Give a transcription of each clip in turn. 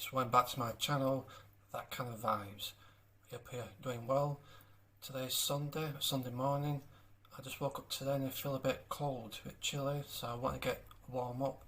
guys, welcome back to my channel, That Kind of Vibes. I hope you're doing well. Today's Sunday morning. I just woke up today and I feel a bit cold, a bit chilly, so I want to get warm up.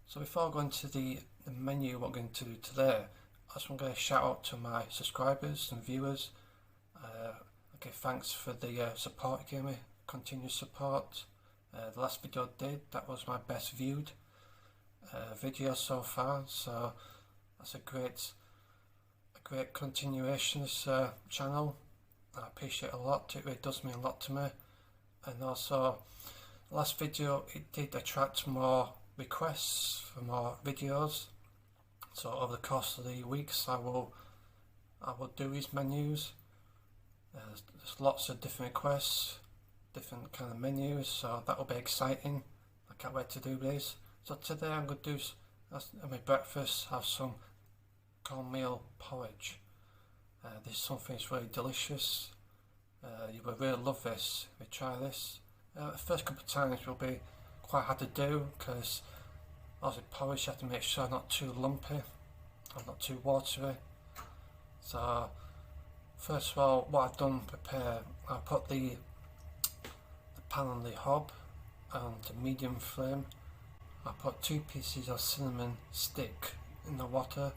So before I go into the menu what I'm going to do today, I just want to give a shout out to my subscribers and viewers. Okay, thanks for the support you gave me, continuous support. The last video I did, that was my best viewed video so far, so that's a great continuation of this channel. I appreciate it a lot, it really does mean a lot to me. And also, last video it did attract more requests for more videos, so over the course of the weeks I will do these menus. There's lots of different requests, different kind of menus, so that will be exciting. I can't wait to do this. So today I'm going to do my breakfast, have some cornmeal porridge. This is something that's really delicious. You will really love this if you try this. The first couple of times will be quite hard to do because obviously porridge you have to make sure not too lumpy or not too watery. So first of all, what I've done prepare, I put the pan on the hob on the medium flame. I put 2 pieces of cinnamon stick in the water,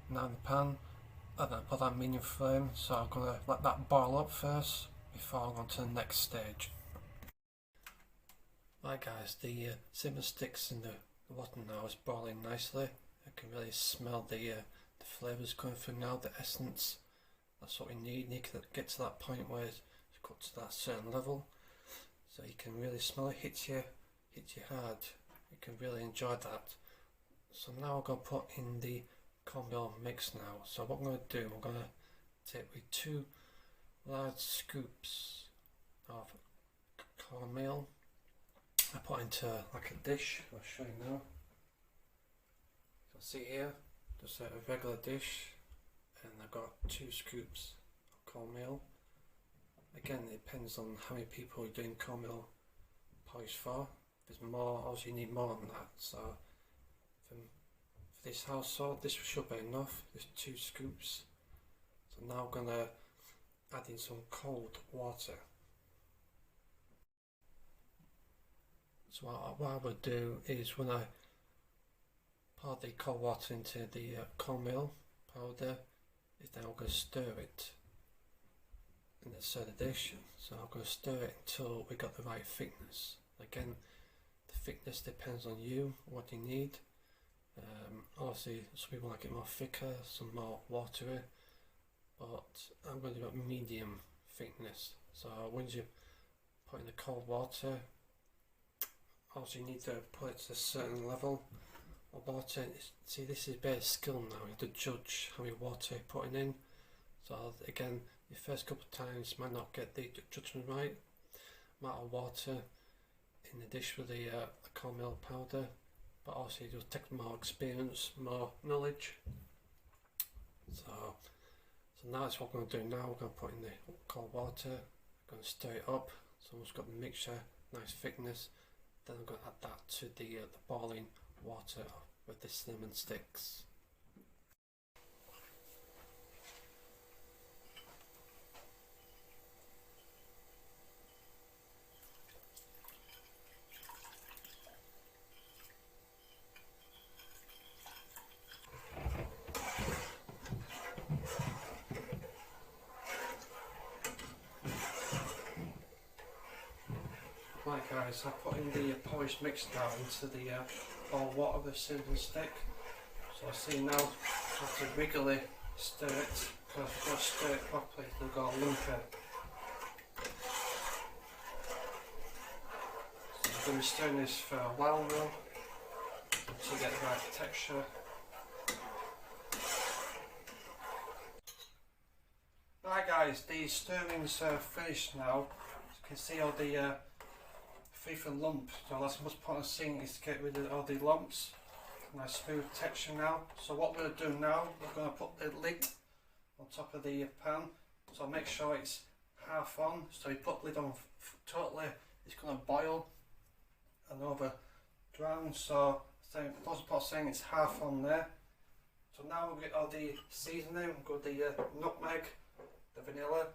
now in the pan, and then I put that on medium flame, so I'm going to let that boil up first before I go on to the next stage. Right guys, the cinnamon sticks in the water now is boiling nicely. I can really smell the flavours coming through now, the essence. That's what we need. You need to get to that point where it's cooked to that certain level, so you can really smell it, hit you hard. You can really enjoy that. So now I'm going to put in the cornmeal mix now. So what I'm going to do, I'm going to take with 2 large scoops of cornmeal. I put into like a dish. I'll show you now. You can see here, just a regular dish, and I've got 2 scoops of cornmeal. Again, it depends on how many people you're doing cornmeal porridge for. If there's more, obviously you need more than that. So for this household, this should be enough. There's 2 scoops. So now I'm going to add in some cold water. So what I would do is when I pour the cold water into the cornmeal powder, is then I'm going to stir it in the side dish. So I'm going to stir it until we got the right thickness. Again, the thickness depends on you, what you need. Obviously some people like it more thicker, some more watery, but I'm going to do a medium thickness. So once you put in the cold water, obviously you need to put it to a certain level of water. See, this is a bit of skill now, you have to judge how much water you're putting in. So again, the first couple of times might not get the judgment right, amount of water in the dish with the cornmeal powder, but obviously you'll take more experience, more knowledge. So now that's what we're going to do now. We're going to put in the cold water, we're going to stir it up, so we've got the mixture, nice thickness. Then I'm going to add that to the boiling water with the cinnamon sticks. Right guys, I put in the porridge mix now into the boiled water with the cinnamon stick. So I see now I have to regularly stir it, because if I don't stir it properly it'll go lumpy. So I'm going to be stirring this for a while now to get the right texture. Right guys, the stirring's finished now. As you can see all the free from lump, so that's the most important thing, is to get rid of all the lumps. Nice smooth texture now. So what we're going to do now, we're going to put the lid on top of the pan, so make sure it's half on. So you put the lid on totally, it's going to boil and over drown. So most important thing, it's half on there. So now we'll get all the seasoning. We've got the nutmeg, the vanilla.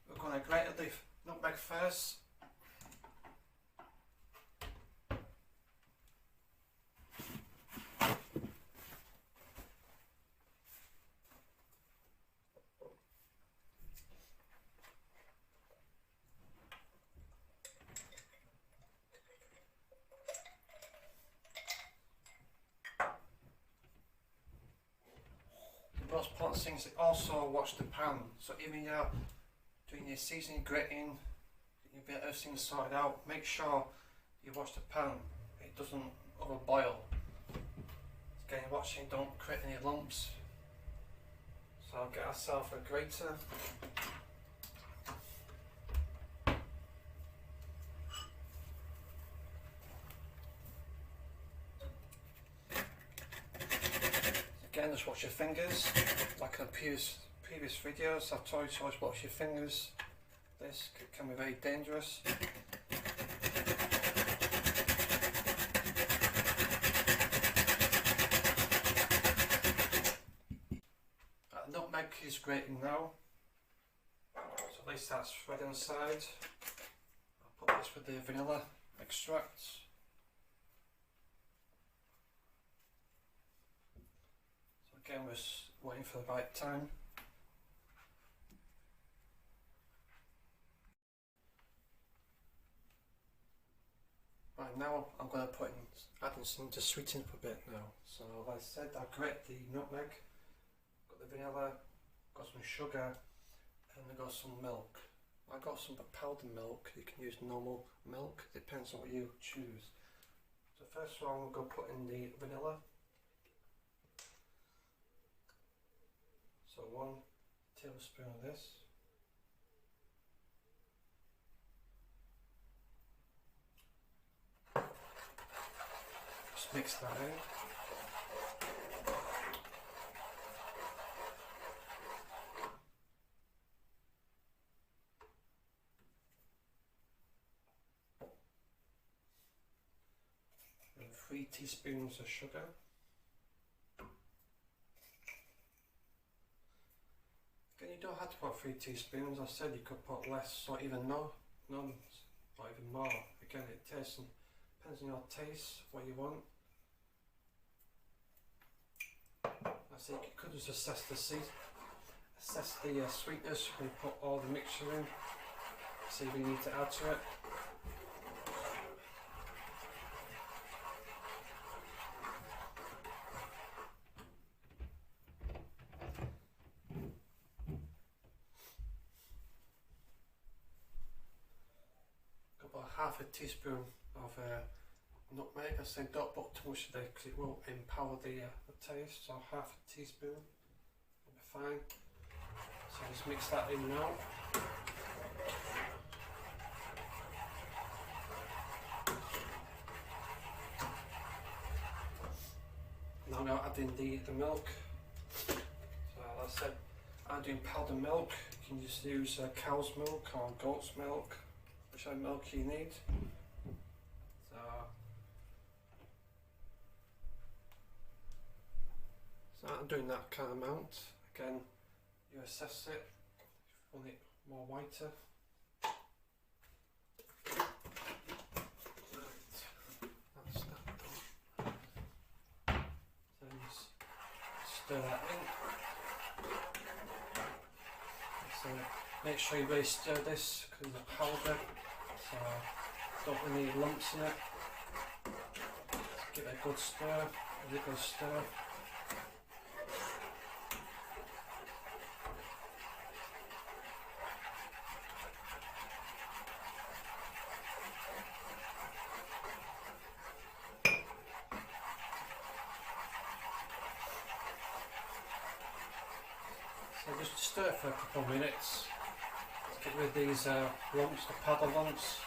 We're going to grate the nutmeg first. The most important thing is to also wash the pan. So even you're doing your seasoning grating, you get everything sorted out, make sure you wash the pan, it doesn't overboil. Again, watching, don't create any lumps. So I'll get ourselves a grater. Again, just watch your fingers, like in the previous videos I've told you to always watch your fingers. This can be very dangerous. The nutmeg is grating now, so at least that's red inside. I'll put this with the vanilla extract. So again, we're just waiting for the right time. Right, now I'm going to add in some to sweeten up a bit now. So like I said, I grate the nutmeg, got the vanilla, got some sugar, and I got some milk. I got some powdered milk. You can use normal milk, depends on what you choose. So first one, we'll go put in the vanilla. So 1 tablespoon of this. Just mix that in. And 3 teaspoons of sugar. Again, you don't have to put 3 teaspoons. I said you could put less or even none or even more. Again, it tastes and depends on your taste, what you want. I say you could just assess the sweetness when you put all the mixture in. See if you need to add to it. Got about half a teaspoon of nutmeg. I say don't put too much of it because it will empower the taste. So half a teaspoon will be fine. So just mix that in now. Now I'm going to add in the milk. So as I said, I'm doing powdered milk. You can just use cow's milk or goat's milk, whichever milk you need. So I'm doing that kind of amount. Again, you assess it if you want it more whiter. Right, that's that done. Then just stir that in. So make sure you really stir this because it's a powder, so don't want any lumps in it. Just give it a good stir, a good stir. So just stir it for a couple of minutes. Let's get rid of these lumps, the powder lumps.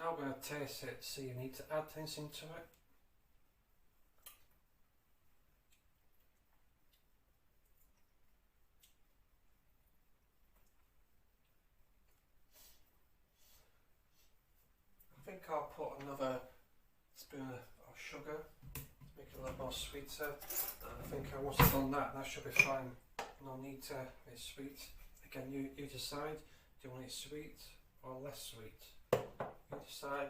now I'm going to taste it, see you need to add things into it. I think I'll put another spoon of sugar to make it a little more sweeter. And I think once I've done that, that should be fine. No need to make it sweet. Again, you decide, do you want it sweet or less sweet? You decide.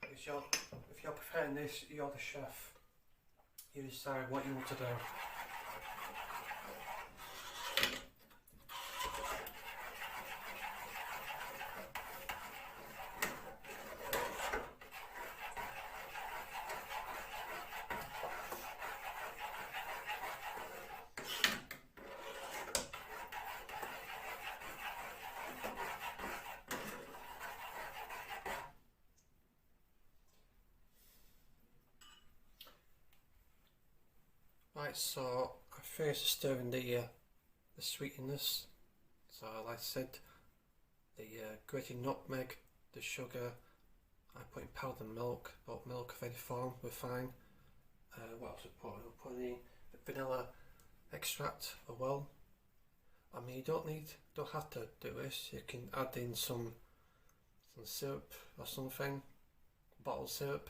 If you're preparing this, you're the chef. You decide what you want to do. Right, so I finished stirring the sweetness. So like I said, the grated nutmeg, the sugar, I put in powdered milk, but milk of any form were fine. What else I put? I put in the vanilla extract as well. I mean, you don't have to do this. You can add in some syrup or something, bottled syrup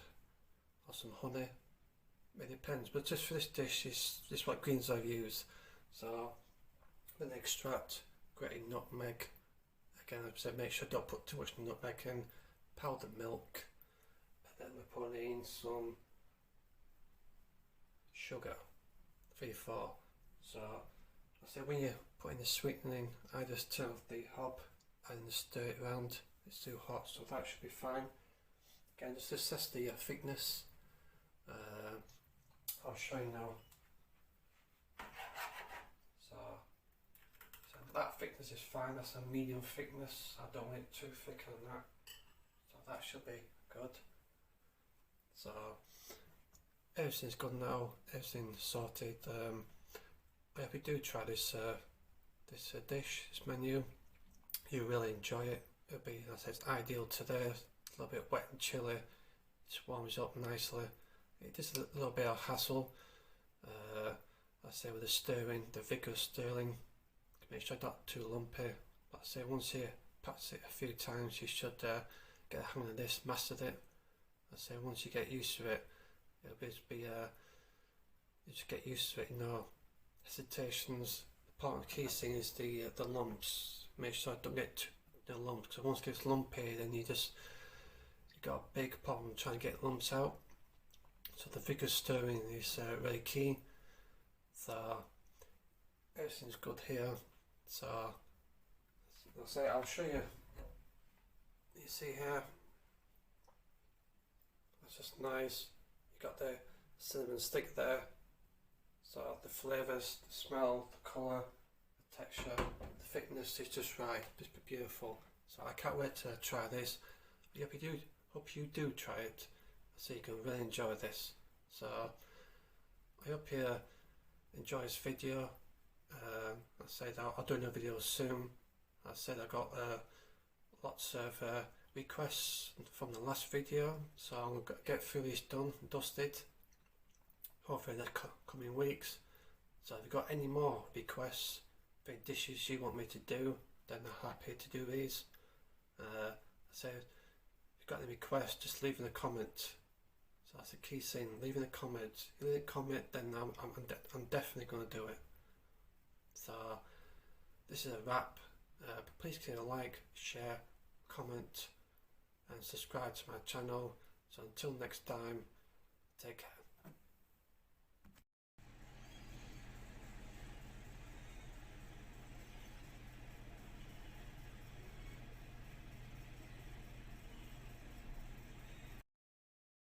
or some honey. It depends, but just for this dish, this is what greens I've used. So, an extract, grated nutmeg. Again, I've said make sure don't put too much nutmeg in. Powdered milk, and then we're putting in some sugar, 3/4. So, I say when you're putting the sweetening, I just turn off the hob and stir it around. It's too hot, so that should be fine. Again, just assess the thickness. I'll show you now. So that thickness is fine, that's a medium thickness. I don't want it too thick than that. So that should be good. So everything's good now, everything's sorted. I hope you do try this dish, this menu. You really enjoy it. It'll be, as I said, it's ideal today. A little bit wet and chilly. It warms up nicely. It is a little bit of hassle, I say with the stirring, the vigorous stirring, make sure not too lumpy. But I say once you practice it a few times, you should get the hang of this, mastered it. I say once you get used to it, it'll be you just get used to it. No hesitations. The important key thing is the lumps. Make sure I don't get the lumps, because once it gets lumpy, then you got a big problem trying to get lumps out. So the vigorous stirring is really key. So everything's good here. So I'll show you. You see here, that's just nice. You got the cinnamon stick there. So the flavours, the smell, the colour, the texture, the thickness is just right. Just beautiful. So I can't wait to try this. I hope you do try it, so you can really enjoy this. So I hope you enjoy this video. I said I'll do another video soon. I said I got lots of requests from the last video, so I'm going to get through this done and dusted, hopefully in the coming weeks. So if you've got any more requests for dishes you want me to do, then I'm happy to do these. I said if you've got any requests, just leave in a comment. So that's the key thing, leaving a comment. If you leave a comment, then I'm definitely going to do it. So this is a wrap. Please click a like, share, comment and subscribe to my channel. So until next time, take care.